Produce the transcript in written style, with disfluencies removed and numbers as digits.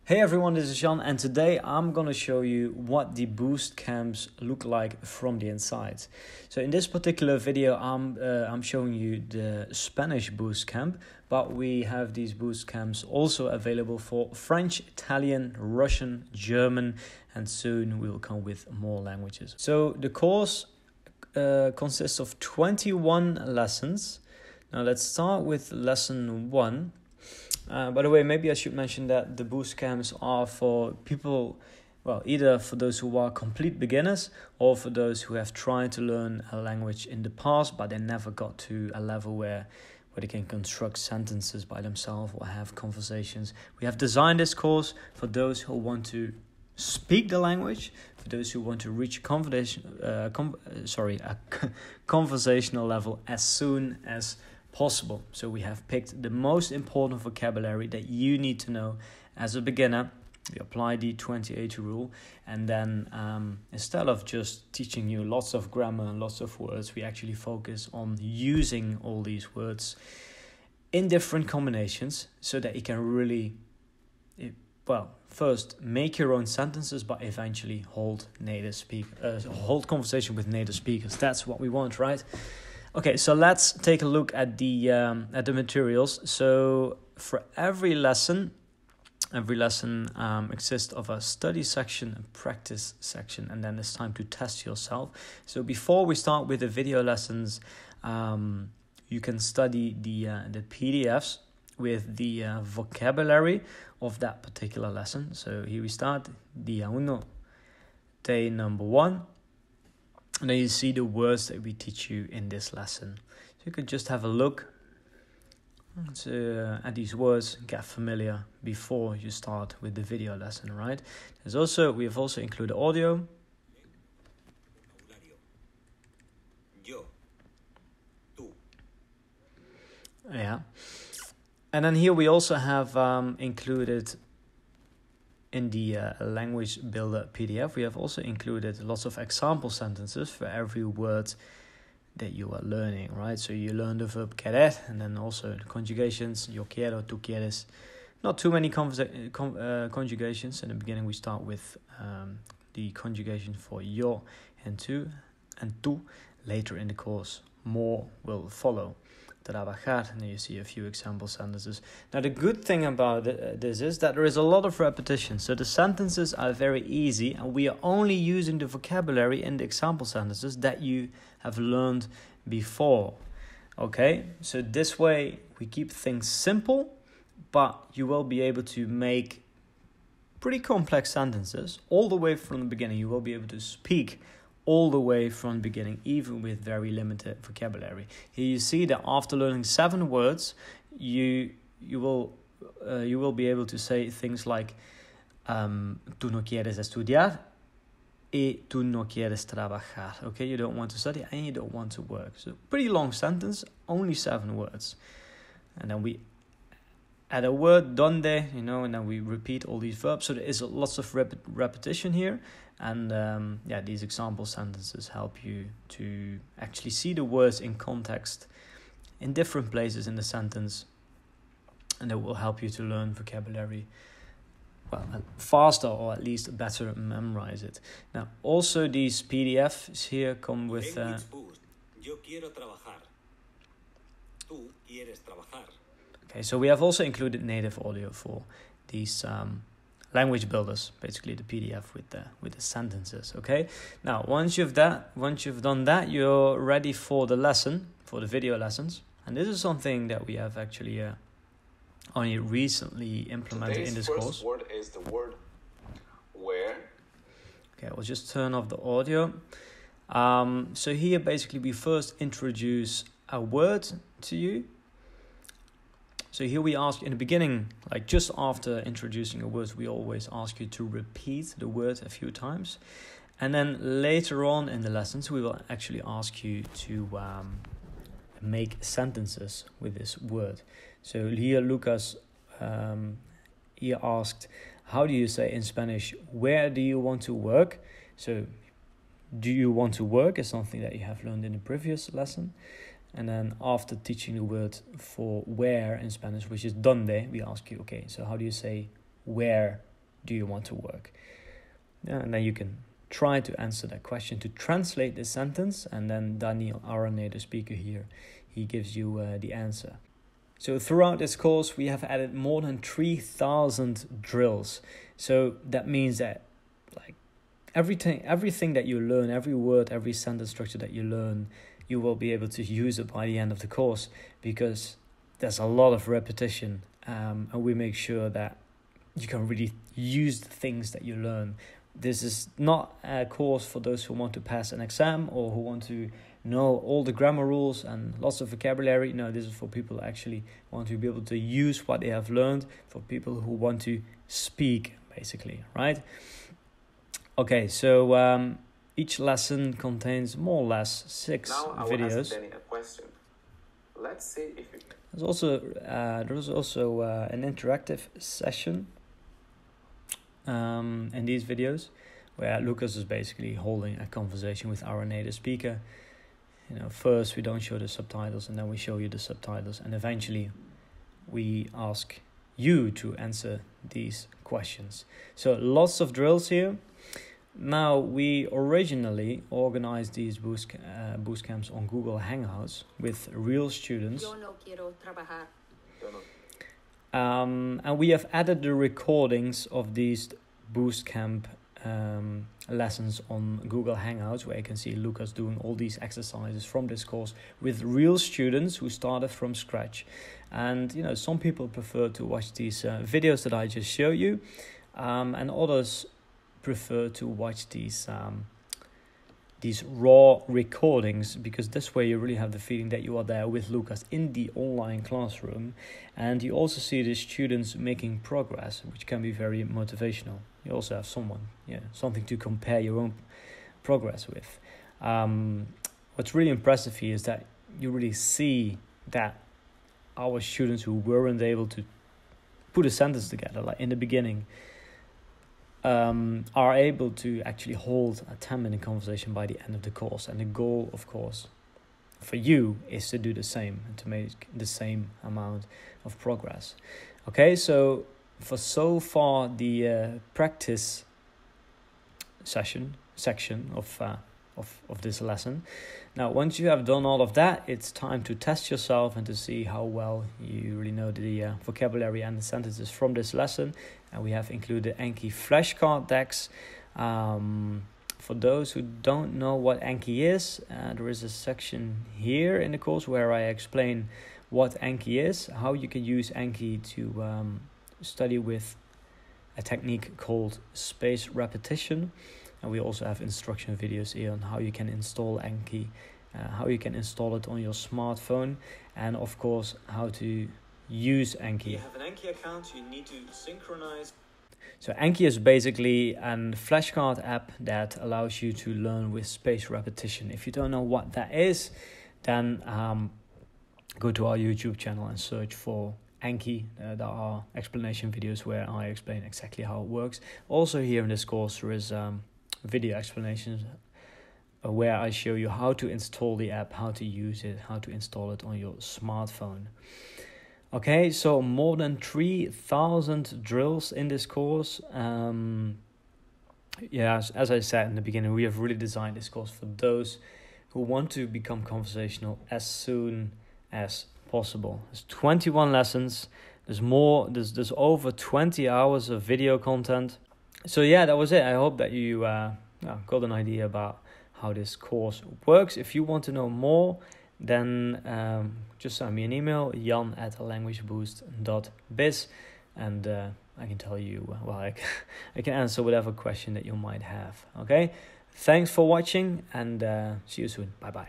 Hey everyone, this is Jan, and today I'm gonna show you what the Boostcamps look like from the inside. So in this particular video, I'm showing you the Spanish Boostcamp, but we have these Boostcamps also available for French, Italian, Russian, German, and soon we will come with more languages. So the course consists of 21 lessons. Now let's start with lesson 1. By the way, maybe I should mention that the boost camps are for people, well, either for those who are complete beginners or for those who have tried to learn a language in the past, but they never got to a level where they can construct sentences by themselves or have conversations. We have designed this course for those who want to speak the language, for those who want to reach a conversational level as soon as possible. So we have picked the most important vocabulary that you need to know as a beginner. We apply the 2080 rule, and then instead of just teaching you lots of grammar and lots of words, we actually focus on using all these words in different combinations so that you can really, first make your own sentences, but eventually hold conversation with native speakers. That's what we want, right? Okay, so let's take a look at the materials. So for every lesson consists of a study section, a practice section, and then it's time to test yourself. So before we start with the video lessons, you can study the PDFs with the vocabulary of that particular lesson. So here we start, Día 1, day number 1. And then you see the words that we teach you in this lesson. So you could just have a look at these words, get familiar before you start with the video lesson, right? We have also included audio. Yeah. And then here we also have included in the language builder PDF, we have also included lots of example sentences for every word that you are learning, right? So you learn the verb querer and then also the conjugations, yo quiero, tú quieres. Not too many conjugations. In the beginning, we start with the conjugation for yo and tú. Later in the course, more will follow. Trabajar, and then you see a few example sentences. Now the good thing about this is that there is a lot of repetition, so the sentences are very easy, and we are only using the vocabulary in the example sentences that you have learned before. Okay, so this way we keep things simple, but you will be able to make pretty complex sentences all the way from the beginning. You will be able to speak all the way from the beginning, even with very limited vocabulary. Here you see that after learning 7 words, you will be able to say things like tú no quieres estudiar y tú no quieres trabajar. Okay, you don't want to study and you don't want to work. So pretty long sentence, only 7 words. And then we add a word, donde, and then we repeat all these verbs. So there is lots of repetition here. And these example sentences help you to actually see the words in context in different places in the sentence. And it will help you to learn vocabulary faster, or at least better memorize it. Now, also these PDFs here come with... Yo quiero trabajar. Tú quieres trabajar. Okay, so we have also included native audio for these language builders, basically the PDF with the sentences. Okay, now once you've done that, you're ready for the lesson, for the video lessons, and this is something that we have actually only recently implemented in this course. Today's first word is the word where. Okay, we'll just turn off the audio. So here basically we first introduce a word to you. So here we ask in the beginning, like just after introducing a word, we always ask you to repeat the word a few times. And then later on in the lessons, we will actually ask you to make sentences with this word. So here Lucas he asked, how do you say in Spanish, where do you want to work? So do you want to work is something that you have learned in the previous lesson. And then after teaching the word for where in Spanish, which is donde, we ask you, okay, so how do you say where do you want to work? And then you can try to answer that question, to translate this sentence, and then Daniel, our native speaker here, he gives you the answer. So throughout this course, we have added more than 3,000 drills. So that means that like everything that you learn, every word, every sentence structure that you learn, you will be able to use it by the end of the course, because there's a lot of repetition, and we make sure that you can really use the things that you learn. This is not a course for those who want to pass an exam or who want to know all the grammar rules and lots of vocabulary. No, this is for people who actually want to be able to use what they have learned, for people who want to speak, basically, right? Okay, so each lesson contains more or less 6 now I videos. will ask Danny a question. Let's see if you can. There's also an interactive session in these videos, where Lucas is basically holding a conversation with our native speaker. First we don't show the subtitles, and then we show you the subtitles, and eventually we ask you to answer these questions. So lots of drills here. Now, we originally organized these Boostcamps on Google Hangouts with real students. Yo no quiero trabajar. And we have added the recordings of these Boostcamp lessons on Google Hangouts, where you can see Lucas doing all these exercises from this course with real students who started from scratch. And some people prefer to watch these videos that I just showed you, and others prefer to watch these raw recordings, because this way you really have the feeling that you are there with Lucas in the online classroom, and you also see the students making progress, which can be very motivational. You also have something to compare your own progress with. What's really impressive here is that you really see that our students who weren't able to put a sentence together, like in the beginning, are able to actually hold a 10-minute conversation by the end of the course. And the goal, of course, for you is to do the same and to make the same amount of progress. Okay, so so far the practice section of this lesson. Now, once you have done all of that, it's time to test yourself and to see how well you really know the vocabulary and the sentences from this lesson. And we have included Anki flashcard decks. For those who don't know what Anki is, there is a section here in the course where I explain what Anki is, how you can use Anki to study with a technique called spaced repetition. And we also have instruction videos here on how you can install Anki, how you can install it on your smartphone, and of course how to use Anki. You have an Anki account, you need to synchronize. So Anki is basically a flashcard app that allows you to learn with spaced repetition. If you don't know what that is, then go to our YouTube channel and search for Anki. There are explanation videos where I explain exactly how it works. Also here in this course there is video explanations where I show you how to install the app, how to use it, how to install it on your smartphone. Okay, so more than 3,000 drills in this course. As I said in the beginning, we have really designed this course for those who want to become conversational as soon as possible. There's 21 lessons. There's over 20 hours of video content. So yeah, that was it. I hope that you got an idea about how this course works. If you want to know more, then just send me an email, jan@languageboost.biz, and I can tell you, I can answer whatever question that you might have. Okay, thanks for watching, and see you soon. Bye bye.